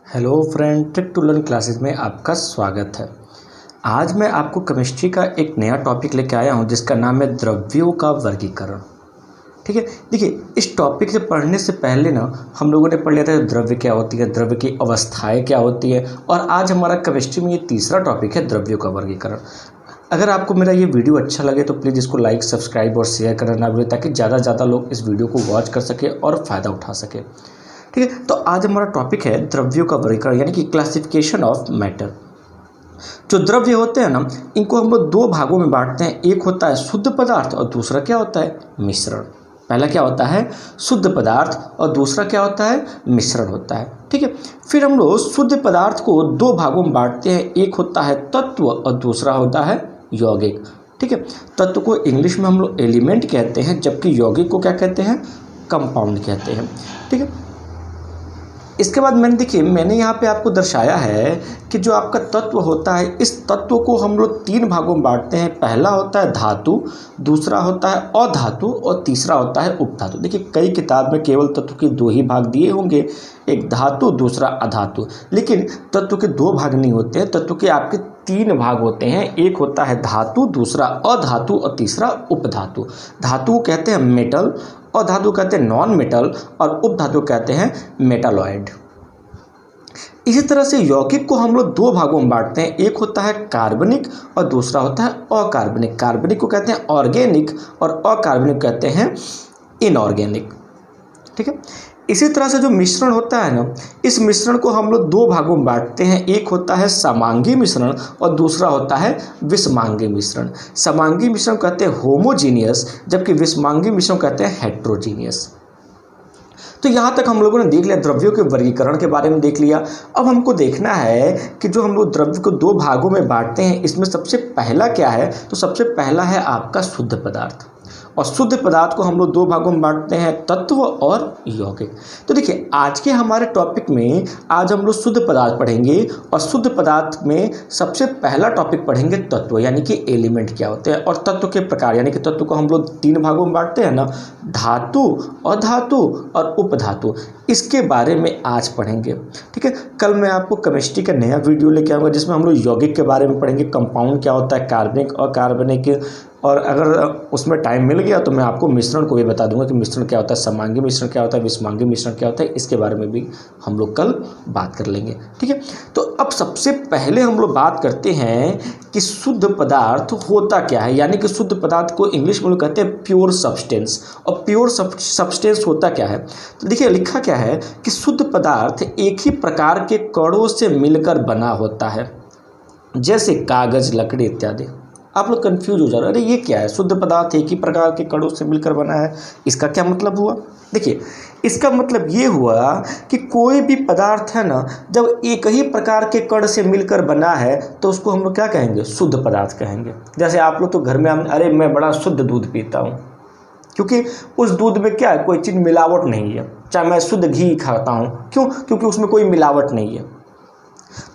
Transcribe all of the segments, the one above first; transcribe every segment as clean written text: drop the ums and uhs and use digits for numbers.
Hello friend, trick to learn classes में आपका स्वागत है। आज मैं आपको केमिस्ट्री का एक नया टॉपिक लेके आया हूं जिसका नाम है द्रव्यों का वर्गीकरण। ठीक है, देखिए इस टॉपिक से पढ़ने से पहले ना हम लोगों ने पढ़ लिया था द्रव्य क्या होती है, द्रव्य की अवस्थाएं क्या होती है, और आज हमारा केमिस्ट्री में ये तीसरा टॉपिक है द्रव्यों का वर्गीकरण। अगर आपको मेरा ये वीडियो अच्छा लगे तो प्लीज़ इसको लाइक, सब्सक्राइब और शेयर करना ना भूलें ताकि ज़्यादा से ज़्यादा लोग इस वीडियो को वॉच कर सके और फ़ायदा उठा सके। ठीक है, तो आज हमारा टॉपिक है द्रव्यों का वर्गीकरण यानी कि क्लासिफिकेशन ऑफ मैटर। जो द्रव्य होते हैं ना, इनको हम लोग दो भागों में बांटते हैं। एक होता है शुद्ध पदार्थ और दूसरा क्या होता है, मिश्रण। पहला क्या होता है, शुद्ध पदार्थ, और दूसरा क्या होता है, मिश्रण होता है। ठीक है, फिर हम लोग शुद्ध पदार्थ को दो भागों में बांटते हैं। एक होता है तत्व और दूसरा होता है यौगिक। ठीक है, तत्व को इंग्लिश में हम लोग एलिमेंट कहते हैं, जबकि यौगिक को क्या कहते हैं, कंपाउंड कहते हैं। ठीक है, इसके बाद मैंने यहाँ पे आपको दर्शाया है कि जो आपका तत्व होता है, इस तत्व को हम लोग तीन भागों में बांटते हैं। पहला होता है धातु, दूसरा होता है अधातु और तीसरा होता है उपधातु। देखिए कई किताब में केवल तत्व के दो ही भाग दिए होंगे, एक धातु दूसरा अधातु, लेकिन तत्व के दो भाग नहीं होते हैं, तत्व के आपके तीन भाग होते हैं। एक होता है धातु, दूसरा अधातु और तीसरा उपधातु। धातु कहते हैं मेटल, अधातु कहते हैं नॉन मेटल और उपधातु कहते हैं मेटालॉइड। इसी तरह से यौगिक को हम लोग दो भागों में बांटते हैं। एक होता है कार्बनिक और दूसरा होता है अकार्बनिक। कार्बनिक को कहते हैं ऑर्गेनिक और अकार्बनिक कहते हैं इनऑर्गेनिक। ठीक है, इसी तरह से जो मिश्रण होता है ना, इस मिश्रण को हम लोग दो भागों में बांटते हैं। एक होता है समांगी मिश्रण और दूसरा होता है विषमांगी मिश्रण। समांगी मिश्रण कहते हैं होमोजीनियस, जबकि विषमांगी मिश्रण कहते हैं हेट्रोजीनियस। तो यहाँ तक हम लोगों ने देख लिया, द्रव्यों के वर्गीकरण के बारे में देख लिया। अब हमको देखना है कि जो हम लोग द्रव्य को दो भागों में बांटते हैं, इसमें सबसे पहला क्या है, तो सबसे पहला है आपका शुद्ध पदार्थ। और शुद्ध पदार्थ को हम लोग दो भागों में बांटते हैं, तत्व और यौगिक। तो देखिए आज के हमारे टॉपिक में आज हम लोग शुद्ध पदार्थ पढ़ेंगे, और शुद्ध पदार्थ में सबसे पहला टॉपिक पढ़ेंगे तत्व यानी कि एलिमेंट क्या होते हैं, और तत्व के प्रकार यानी कि तत्व को हम लोग तीन भागों में बांटते हैं ना, धातु, अधातु और उपधातु। इसके बारे में आज पढ़ेंगे। ठीक है, कल मैं आपको केमिस्ट्री का नया वीडियो लेके आऊँगा जिसमें हम लोग यौगिक के बारे में पढ़ेंगे, कंपाउंड क्या होता है, कार्बनिक और अकार्बनिक, और अगर उसमें टाइम मिल गया तो मैं आपको मिश्रण को भी बता दूंगा कि मिश्रण क्या होता है, समांगी मिश्रण क्या होता है, विषमांगी मिश्रण क्या होता है। इसके बारे में भी हम लोग कल बात कर लेंगे। ठीक है, तो अब सबसे पहले हम लोग बात करते हैं कि शुद्ध पदार्थ होता क्या है, यानी कि शुद्ध पदार्थ को इंग्लिश में लोग कहते हैं प्योर सब्सटेंस। और प्योर सब्सटेंस होता क्या है, तो देखिए लिखा क्या है कि शुद्ध पदार्थ एक ही प्रकार के कणों से मिलकर बना होता है, जैसे कागज, लकड़ी इत्यादि। आप लोग कंफ्यूज हो जा रहे हैं, अरे ये क्या है, शुद्ध पदार्थ एक ही प्रकार के कणों से मिलकर बना है, इसका क्या मतलब हुआ। देखिए इसका मतलब ये हुआ कि कोई भी पदार्थ है ना, जब एक ही प्रकार के कण से मिलकर बना है तो उसको हम लोग क्या कहेंगे, शुद्ध पदार्थ कहेंगे। जैसे आप लोग तो घर में अरे मैं बड़ा शुद्ध दूध पीता हूँ, क्योंकि उस दूध में क्या है, कोई चीज़ मिलावट नहीं है। चाहे मैं शुद्ध घी खाता हूँ, क्यों, क्योंकि उसमें कोई मिलावट नहीं है।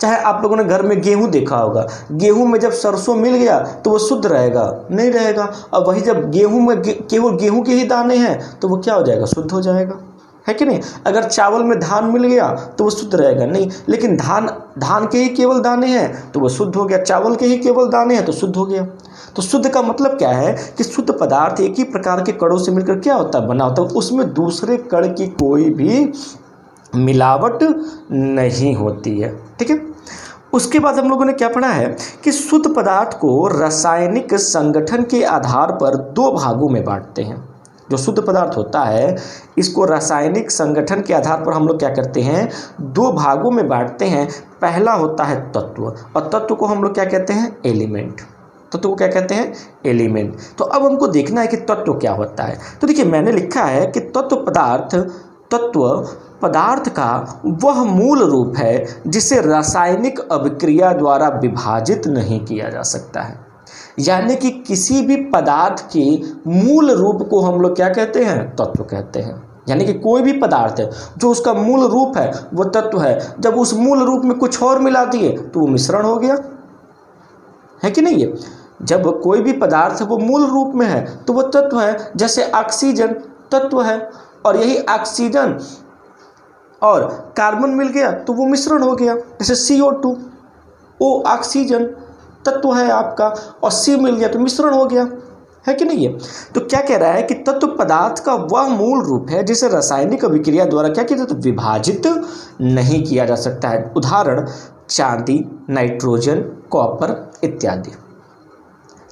चाहे आप लोगों ने घर में गेहूं देखा होगा, गेहूं में जब सरसों मिल गया तो वो शुद्ध रहेगा, नहीं रहेगा। और वही जब गेहूं में केवल गेहूं के ही दाने हैं तो वो क्या हो जाएगा, शुद्ध हो जाएगा, है कि नहीं। अगर चावल में धान मिल गया तो वो शुद्ध रहेगा, नहीं। लेकिन धान के ही केवल दाने हैं तो वो शुद्ध हो गया, चावल के ही केवल दाने हैं तो शुद्ध हो गया। तो शुद्ध का मतलब क्या है कि शुद्ध पदार्थ एक ही प्रकार के कणों से मिलकर क्या होता है, बना होता है, उसमें दूसरे कण की कोई भी मिलावट नहीं होती है। ठीक है, उसके बाद हम लोगों ने क्या पढ़ा है कि शुद्ध पदार्थ को रासायनिक संगठन के आधार पर दो भागों में बांटते हैं। जो शुद्ध पदार्थ होता है इसको रासायनिक संगठन के आधार पर हम लोग क्या करते हैं, दो भागों में बांटते हैं। पहला होता है तत्व, और तत्व को हम लोग क्या कहते हैं, एलिमेंट। तत्व को क्या कहते हैं, एलिमेंट। तो अब हमको देखना है कि तत्व क्या होता है। तो देखिए मैंने लिखा है कि तत्व पदार्थ का वह मूल रूप है जिसे रासायनिक अभिक्रिया द्वारा विभाजित नहीं किया जा सकता है। यानी कि किसी भी पदार्थ के मूल रूप को हम लोग क्या कहते हैं, तत्व कहते हैं। यानी कि कोई भी पदार्थ है जो उसका मूल रूप है वो तत्व है। जब उस मूल रूप में कुछ और मिला दिए तो वो मिश्रण हो गया, है कि नहीं है। जब कोई भी पदार्थ है वो मूल रूप में है तो वो तत्व है। जैसे ऑक्सीजन तत्व है, और यही ऑक्सीजन और कार्बन मिल गया तो वो मिश्रण हो गया, जैसे CO2, O ऑक्सीजन तत्व है आपका, और C मिल गया तो मिश्रण हो गया, है कि नहीं है। तो क्या कह रहा है कि तत्व पदार्थ का वह मूल रूप है जिसे रासायनिक अभिक्रिया द्वारा क्या किया जाता है, विभाजित नहीं किया जा सकता है। उदाहरण चांदी, नाइट्रोजन, कॉपर इत्यादि।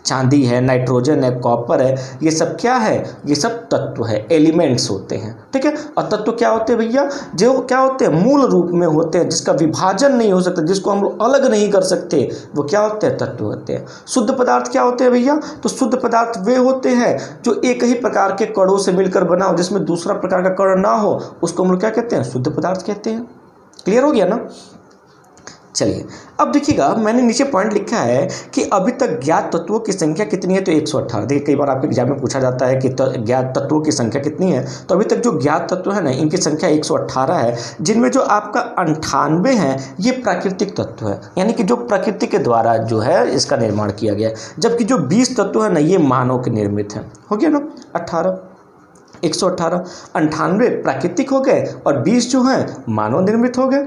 चांदी है, नाइट्रोजन है, कॉपर है, ये सब क्या है, ये सब तत्व है, एलिमेंट्स होते हैं, ठीक है। और तत्व क्या होते हैं भैया, जो क्या होते हैं, मूल रूप में होते हैं, जिसका विभाजन नहीं हो सकता, जिसको हम लोग अलग नहीं कर सकते, वो क्या होते हैं, तत्व होते हैं। शुद्ध पदार्थ क्या होते हैं भैया, तो शुद्ध पदार्थ वे होते हैं जो एक ही प्रकार के कणों से मिलकर बना हो, जिसमें दूसरा प्रकार का कण ना हो, उसको हम लोग क्या कहते हैं, शुद्ध पदार्थ कहते हैं। क्लियर हो गया ना। चलिए अब देखिएगा, मैंने नीचे पॉइंट लिखा है कि अभी तक ज्ञात तत्वों की संख्या कितनी है, तो 118। देखिए कई बार आपके एग्जाम में पूछा जाता है कि ज्ञात तत्वों की संख्या कितनी है, तो अभी तक जो ज्ञात तत्व है ना, इनकी संख्या 118 है, जिनमें जो आपका 98 है ये प्राकृतिक तत्व है, यानी कि जो प्रकृति के द्वारा जो है इसका निर्माण किया गया है, जबकि जो 20 तत्व है ना ये मानव के निर्मित है। हो गया ना, 118 98 प्राकृतिक हो गए और 20 जो है मानव निर्मित हो गए।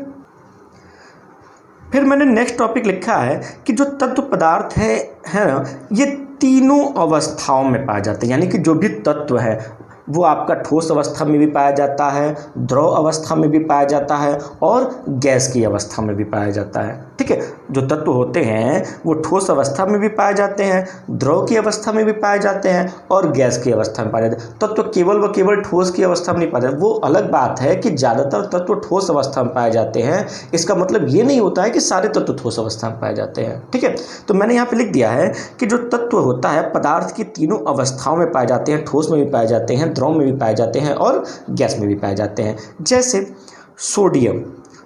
फिर मैंने नेक्स्ट टॉपिक लिखा है कि जो तत्व पदार्थ है ना, ये तीनों अवस्थाओं में पाए जाते हैं, यानी कि जो भी तत्व है वो आपका ठोस अवस्था में भी पाया जाता है, द्रव अवस्था में भी पाया जाता है और गैस की अवस्था में भी पाया जाता है, ठीक है। जो तत्व होते हैं वो ठोस अवस्था में भी पाए जाते हैं, द्रव की अवस्था में भी पाए जाते हैं और गैस की अवस्था में पाए जाते हैं। तत्व केवल व केवल ठोस की अवस्था में नहीं पाए जाते। वो अलग बात है कि ज़्यादातर तत्व ठोस अवस्था में पाए जाते हैं, इसका मतलब ये नहीं होता है कि सारे तत्व ठोस अवस्था में पाए जाते हैं, ठीक है। तो मैंने यहाँ पर लिख दिया है कि जो तत्व होता है पदार्थ की तीनों अवस्थाओं में पाए जाते हैं, ठोस में भी पाए जाते हैं, द्रव में भी पाए जाते हैं और गैस में भी पाए जाते हैं। जैसे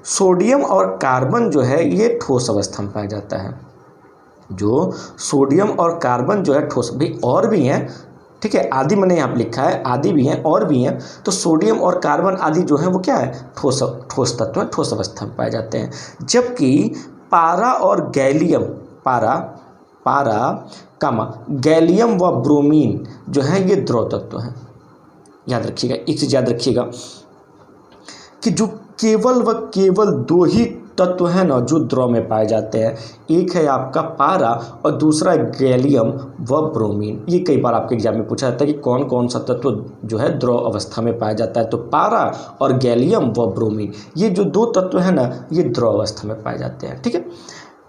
सोडियम और कार्बन जो है ये ठोस अवस्था में पाया जाता है। जो सोडियम और कार्बन जो है ठोस, भी और भी हैं, ठीक है, आदि मैंने यहाँ पर लिखा है, आदि भी हैं और भी हैं। तो सोडियम और कार्बन आदि जो है वो क्या है, ठोस तत्व है, ठोस अवस्था में पाए जाते हैं। जबकि पारा और गैलियम, गैलियम व ब्रोमीन जो है ये द्रव तत्व हैं। याद रखिएगा, एक चीज़ याद रखिएगा कि जो केवल व केवल दो ही तत्व हैं ना जो द्रव में पाए जाते हैं, एक है आपका पारा और दूसरा गैलियम व ब्रोमीन। ये कई बार आपके एग्जाम में पूछा जाता है कि कौन कौन सा तत्व जो है द्रव अवस्था में पाया जाता है, तो पारा और गैलियम व ब्रोमीन ये जो दो तत्व हैं ना ये द्रव अवस्था में पाए जाते हैं, ठीक है।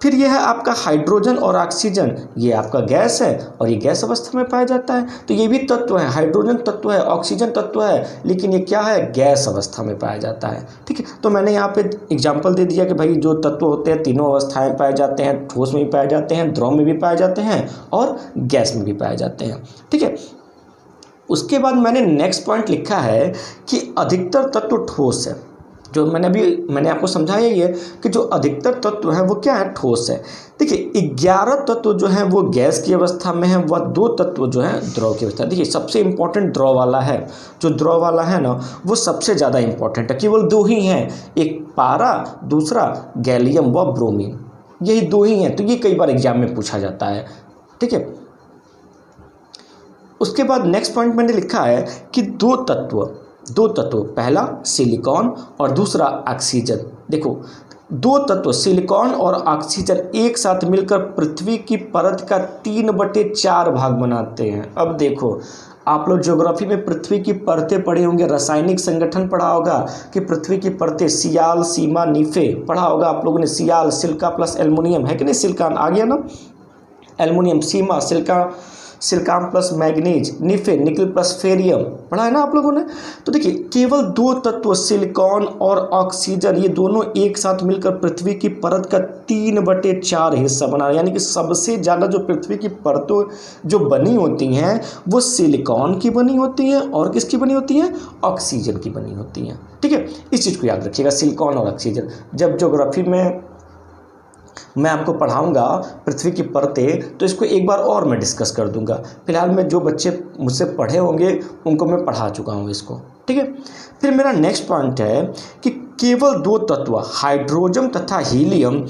फिर यह है आपका हाइड्रोजन और ऑक्सीजन, ये आपका गैस है और ये गैस अवस्था में पाया जाता है। तो ये भी तत्व है, हाइड्रोजन तत्व है, ऑक्सीजन तत्व है, लेकिन ये क्या है, गैस अवस्था में पाया जाता है, ठीक है। तो मैंने यहाँ पे एग्जांपल दे दिया कि भाई जो तत्व होते हैं तीनों अवस्थाएं में पाए जाते हैं, ठोस में भी पाए जाते हैं, द्रव में भी पाए जाते हैं और गैस में भी पाए जाते हैं, ठीक है। उसके बाद मैंने नेक्स्ट पॉइंट लिखा है कि अधिकतर तत्व ठोस है। जो मैंने आपको समझाया ये कि जो अधिकतर तत्व है वो क्या है, ठोस है। देखिए 11 तत्व जो है वो गैस की अवस्था में है, वह 2 तत्व जो है द्रव की अवस्था। देखिए सबसे इम्पोर्टेंट द्रव वाला है, जो द्रव वाला है ना वो सबसे ज़्यादा इम्पोर्टेंट है। केवल 2 ही हैं, एक पारा, दूसरा गैलियम व ब्रोमीन, यही 2 ही हैं। तो ये कई बार एग्जाम में पूछा जाता है, ठीक है। उसके बाद नेक्स्ट पॉइंट मैंने लिखा है कि दो तत्व, पहला सिलिकॉन और दूसरा ऑक्सीजन। देखो 2 तत्व सिलिकॉन और ऑक्सीजन एक साथ मिलकर पृथ्वी की परत का 3/4 भाग बनाते हैं। अब देखो आप लोग ज्योग्राफी में पृथ्वी की परतें पढ़े होंगे, रासायनिक संगठन पढ़ा होगा कि पृथ्वी की परतें, सियाल, सीमा, नीफे पढ़ा होगा आप लोगों ने। सियाल सिल्का प्लस एल्युमिनियम है कि नहीं, सिलिकॉन आ गया ना, एल्युमिनियम, सीमा silicon plus manganese, निफे nickel plus Ferium पढ़ा है ना आप लोगों ने। तो देखिए केवल 2 तत्व सिलिकॉन और ऑक्सीजन ये दोनों एक साथ मिलकर पृथ्वी की परत का 3/4 हिस्सा बना, यानी कि सबसे ज़्यादा जो पृथ्वी की परतें जो बनी होती हैं वो सिलिकॉन की बनी होती हैं और किसकी बनी होती हैं, ऑक्सीजन की बनी होती हैं, ठीक है। इस चीज़ को याद रखिएगा, सिलिकॉन और ऑक्सीजन। जब ज्योग्राफी में मैं आपको पढ़ाऊंगा पृथ्वी की परतें तो इसको एक बार और मैं डिस्कस कर दूंगा। फिलहाल में जो बच्चे मुझसे पढ़े होंगे उनको मैं पढ़ा चुका हूँ इसको, ठीक है। फिर मेरा नेक्स्ट पॉइंट है कि केवल 2 तत्व हाइड्रोजन तथा हीलियम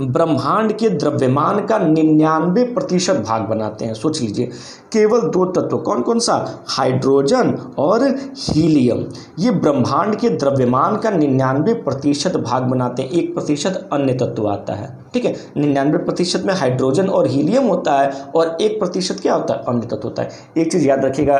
ब्रह्मांड के द्रव्यमान का 99% भाग बनाते हैं। सोच लीजिए, केवल 2 तत्व, कौन कौन सा, हाइड्रोजन और हीलियम, ये ब्रह्मांड के द्रव्यमान का 99% भाग बनाते हैं। 1% अन्य तत्व आता है, ठीक है। 99% में हाइड्रोजन और हीलियम होता है और 1% क्या होता है, अन्य तत्व होता है। एक चीज़ याद रखिएगा,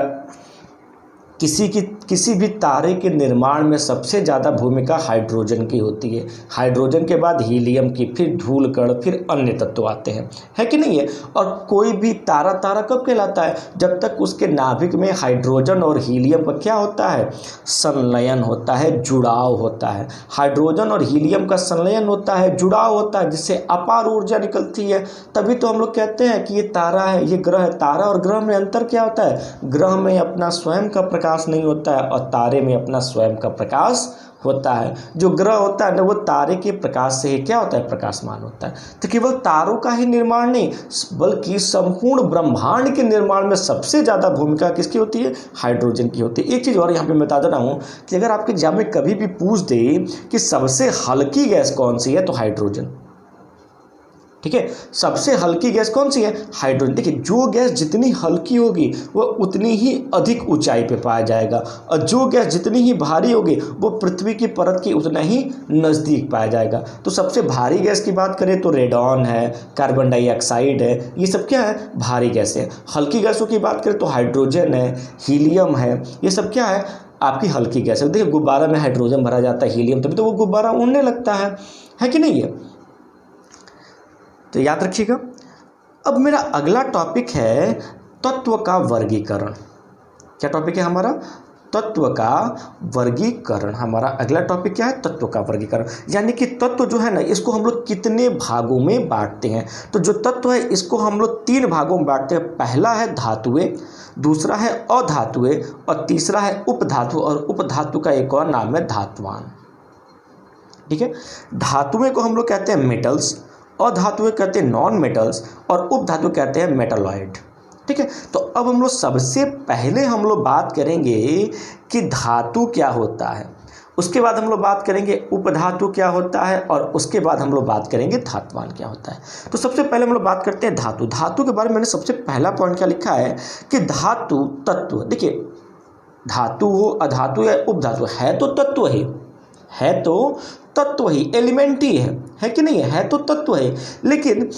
किसी भी तारे के निर्माण में सबसे ज़्यादा भूमिका हाइड्रोजन की होती है, हाइड्रोजन के बाद हीलियम की, फिर धूल कण, फिर अन्य तत्व आते हैं, है कि नहीं है। और कोई भी तारा कब कहलाता है, जब तक उसके नाभिक में हाइड्रोजन और हीलियम का क्या होता है, संलयन होता है, जुड़ाव होता है। हाइड्रोजन और हीलियम का संलयन होता है, जुड़ाव होता है, जिससे अपार ऊर्जा निकलती है। तभी तो हम लोग कहते हैं कि ये तारा है, ये ग्रह है। तारा और ग्रह में अंतर क्या होता है, ग्रह में अपना स्वयं का प्रकाश नहीं होता है और तारे में अपना स्वयं का प्रकाश होता है। जो ग्रह होता है ना, वो तारे के प्रकाश से ही क्या होता है, प्रकाशमान होता है। तो केवल तारों का ही निर्माण नहीं, बल्कि संपूर्ण ब्रह्मांड के निर्माण में सबसे ज़्यादा भूमिका किसकी होती है, हाइड्रोजन की होती है। एक चीज़ और यहाँ पे मैं बता दे रहा हूँ कि अगर आपके एग्जाम में कभी भी पूछ दे कि सबसे हल्की गैस कौन सी है, तो हाइड्रोजन, ठीक है। सबसे हल्की गैस कौन सी है, हाइड्रोजन। देखिए, जो गैस जितनी हल्की होगी वो उतनी ही अधिक ऊंचाई पे पाया जाएगा, और जो गैस जितनी ही भारी होगी वो पृथ्वी की परत के उतना ही नज़दीक पाया जाएगा। तो सबसे भारी गैस की बात करें तो रेडॉन है, कार्बन डाइऑक्साइड है, ये सब क्या है, भारी गैस है। हल्की गैसों की बात करें तो हाइड्रोजन है, हीलियम है, ये सब क्या है, आपकी हल्की गैस है। देखिए, गुब्बारा में हाइड्रोजन भरा जाता है, हीलियम, तभी तो वो गुब्बारा उड़ने लगता है कि नहीं है। तो याद रखिएगा। अब मेरा अगला टॉपिक है तत्व का वर्गीकरण। क्या टॉपिक है हमारा, तत्व का वर्गीकरण। हमारा अगला टॉपिक क्या है, तत्व का वर्गीकरण। यानी कि तत्व जो है ना, इसको हम लोग कितने भागों में बांटते हैं। तो जो तत्व है इसको हम लोग 3 भागों में बांटते हैं। पहला है धातुएं, दूसरा है अधातुएं, और तीसरा है उपधातु। और उपधातु का एक और नाम है धातुवान, ठीक है। धातुएं को हम लोग कहते हैं मेटल्स, अधातुएं कहते हैं नॉन मेटल्स, और उपधातु कहते हैं मेटलॉइड, ठीक है। तो अब हम लोग सबसे पहले हम लोग बात करेंगे कि धातु क्या होता है, उसके बाद हम लोग बात करेंगे उपधातु क्या होता है, और उसके बाद हम लोग बात करेंगे धातुवान क्या होता है। तो सबसे पहले हम लोग बात करते हैं धातु। धातु के बारे में मैंने सबसे पहला पॉइंट क्या लिखा है कि धातु तत्व। देखिए, धातु हो, अधातु या उपधातु, है तो तत्व ही, है तो तत्व ही, एलिमेंट ही है कि नहीं है तो तत्व है। लेकिन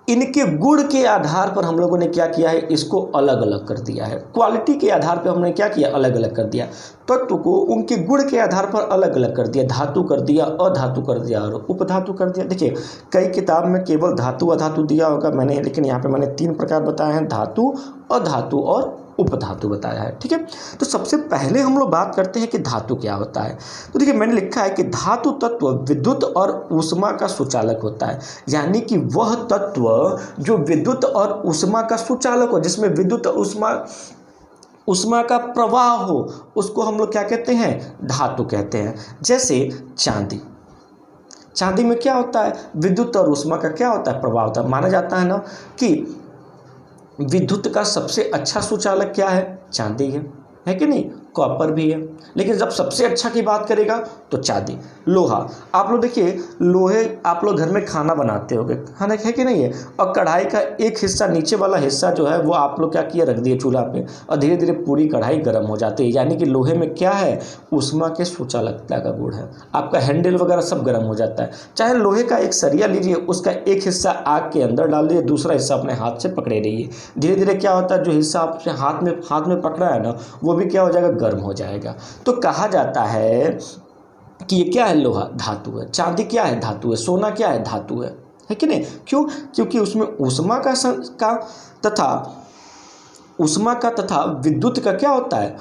इनके गुण के आधार पर हम लोगों ने क्या किया है, इसको अलग अलग कर दिया है। क्वालिटी के आधार पर हमने क्या किया, अलग अलग कर दिया। तत्व को उनके गुण के आधार पर अलग अलग कर दिया, धातु कर दिया, अधातु कर दिया और उपधातु कर दिया। देखिए, कई किताब में केवल धातु अधातु दिया होगा मैंने, लेकिन यहाँ पे मैंने 3 प्रकार बताए हैं, धातु, अधातु और उपधातु बताया है, ठीक है। तो सबसे पहले हम लोग बात करते हैं कि धातु क्या होता है। तो देखिए, मैंने लिखा है कि धातु तत्व विद्युत और ऊष्मा का सुचालक होता है। यानी कि वह तत्व जो विद्युत और ऊष्मा का सुचालक हो, जिसमें विद्युत और ऊष्मा का प्रवाह हो, उसको हम लोग क्या कहते हैं, धातु कहते हैं। जैसे चांदी, चांदी में क्या होता है, विद्युत और ऊष्मा का क्या होता है, प्रवाह होता है। माना जाता है ना कि विद्युत का सबसे अच्छा सुचालक क्या है, चांदी है कि नहीं, कॉपर भी है। लेकिन जब सबसे अच्छा की बात करेगा तो चांदी। लोहा, आप लोग देखिए, लोहे आप लोग घर में खाना बनाते होगे, खाना है कि नहीं है, और कढ़ाई का एक हिस्सा, नीचे वाला हिस्सा जो है वो आप लोग क्या किया, रख दिए चूल्हा पे, और धीरे धीरे पूरी कढ़ाई गर्म हो जाती है। यानी कि लोहे में क्या है, ऊष्मा के सुचालकता का गुण है। आपका हैंडल वगैरह सब गर्म हो जाता है। चाहे लोहे का एक सरिया लीजिए, उसका एक हिस्सा आग के अंदर डाल दीजिए, दूसरा हिस्सा अपने हाथ से पकड़े रहिए, धीरे धीरे क्या होता है, जो हिस्सा आपने हाथ में पकड़ा है ना, वो भी क्या हो जाएगा, गर्म हो जाएगा। तो कहा जाता है कि ये क्या है, लोहा धातु है, चांदी क्या है, धातु है, सोना क्या है, धातु है कि नहीं। क्यों, क्योंकि उसमें ऊष्मा का तथा विद्युत का क्या होता है,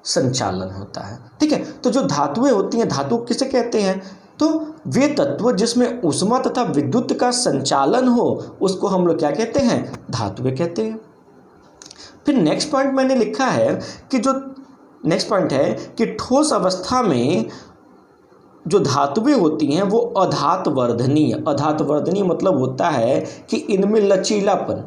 संचालन होता है, ठीक है। तो जो धातुएं होती हैं, धातु किसे कहते हैं, तो वे तत्व जिसमें ऊष्मा तथा विद्युत का संचालन हो, उसको हम लोग क्या कहते हैं, धातुएं कहते हैं। फिर नेक्स्ट पॉइंट मैंने लिखा है कि जो नेक्स्ट पॉइंट है कि ठोस अवस्था में जो धातुएं होती हैं वो अधातवर्धनीय। अधातवर्धनीय मतलब होता है कि इनमें लचीलापन,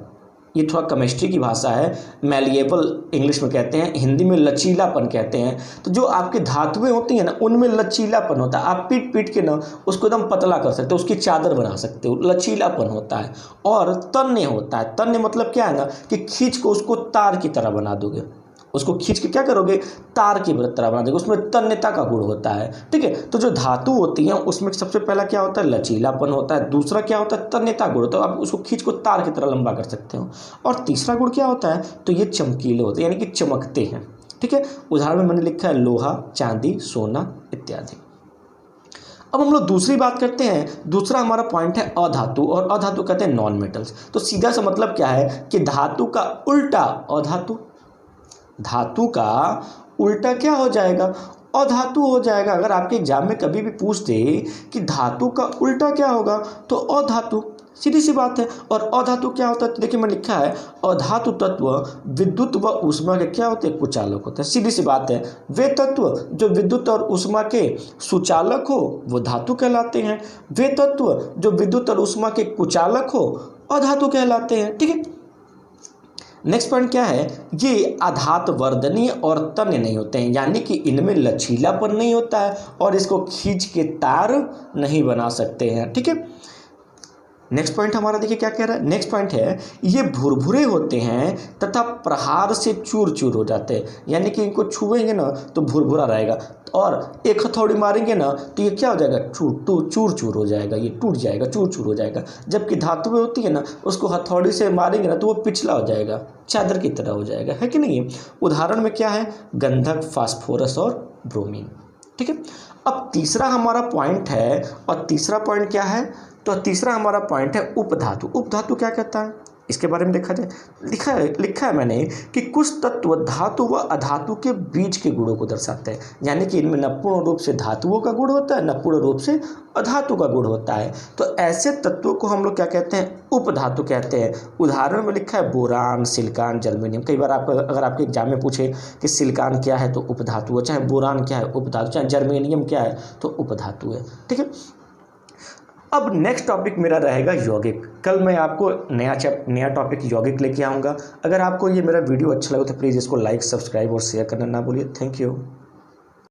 ये थोड़ा केमिस्ट्री की भाषा है, मैलिएबल इंग्लिश में कहते हैं, हिंदी में लचीलापन कहते हैं। तो जो आपकी धातुएं होती हैं ना, उनमें लचीलापन होता है। आप पीट पीट के ना उसको एकदम पतला कर सकते हो, उसकी चादर बना सकते हो, लचीलापन होता है। और तन्य होता है, तन्य मतलब क्या है ना कि खींच को उसको तार की तरह बना दोगे, उसको खींच के क्या करोगे, तार की तरह बना देंगे, उसमें तन्यता का गुण होता है। ठीक है, तो जो धातु होती है उसमें सबसे पहला क्या होता है, लचीलापन होता है। दूसरा क्या होता है, तन्यता गुण, तो आप उसको खींच को तार की तरह लंबा कर सकते हो। और तीसरा गुण क्या होता है, तो ये चमकीले होते हैं, यानी कि चमकते हैं। ठीक है, उदाहरण में मैंने लिखा है लोहा, चांदी, सोना इत्यादि। अब हम लोग दूसरी बात करते हैं। दूसरा हमारा पॉइंट है अधातु, और अधातु कहते हैं नॉन मेटल्स। तो सीधा सा मतलब क्या है कि धातु का उल्टा अधातु, धातु का उल्टा क्या हो जाएगा, अधातु हो जाएगा। अगर आपके एग्जाम में कभी भी पूछ दे कि धातु का उल्टा क्या होगा, तो अधातु, सीधी सी बात है। और अधातु क्या होता है, तो देखिए मैं लिखा है अधातु तत्व विद्युत व ऊष्मा के क्या होते हैं, कुचालक होते हैं। सीधी सी बात है, वे तत्व जो विद्युत और ऊष्मा के सुचालक हो वो धातु कहलाते हैं, वे तत्व जो विद्युत और ऊष्मा के कुचालक हो अधातु कहलाते हैं। ठीक है, नेक्स्ट पॉइंट क्या है, ये आधात वर्धनीय और तन्य नहीं होते हैं, यानी कि इनमें लचीलापन नहीं होता है और इसको खींच के तार नहीं बना सकते हैं। ठीक है, नेक्स्ट पॉइंट हमारा देखिए क्या कह रहा है। नेक्स्ट पॉइंट है, ये भुरभुरे होते हैं तथा प्रहार से चूर चूर हो जाते हैं, यानी कि इनको छुएंगे ना तो भुरभुरा रहेगा, और एक हथौड़ी मारेंगे ना तो ये क्या हो जाएगा, चूर चूर हो जाएगा, ये टूट जाएगा, चूर चूर हो जाएगा। जबकि धातुएं होती है ना, उसको हथौड़ी से मारेंगे ना तो वो पिछला हो जाएगा, चादर की तरह हो जाएगा, है कि नहीं। उदाहरण में क्या है, गंधक, फास्फोरस और ब्रोमीन। ठीक है, अब तीसरा हमारा पॉइंट है, और तीसरा पॉइंट क्या है, तो तीसरा हमारा पॉइंट है उपधातु। उपधातु क्या कहता है, इसके बारे में देखा जाए, लिखा है मैंने कि कुछ तत्व धातु व अधातु के बीच के गुणों को दर्शाते हैं, यानी कि इनमें न पूर्ण रूप से धातुओं का गुण होता है, न पूर्ण रूप से अधातु का गुण होता है। तो ऐसे तत्वों को हम लोग क्या कहते हैं, उपधातु कहते हैं। उदाहरण में लिखा है बोरान, सिलिकॉन, जर्मेनियम। कई बार आपको अगर आपके एग्जाम में पूछे कि सिलिकॉन क्या है तो उपधातु है, चाहे बोरान क्या है उपधातु, चाहे जर्मेनियम क्या है तो उपधातु है। ठीक है, अब नेक्स्ट टॉपिक मेरा रहेगा यौगिक। कल मैं आपको नया टॉपिक यौगिक लेके आऊँगा। अगर आपको ये मेरा वीडियो अच्छा लगे तो प्लीज़ इसको लाइक, सब्सक्राइब और शेयर करना ना भूलिए। Thank you.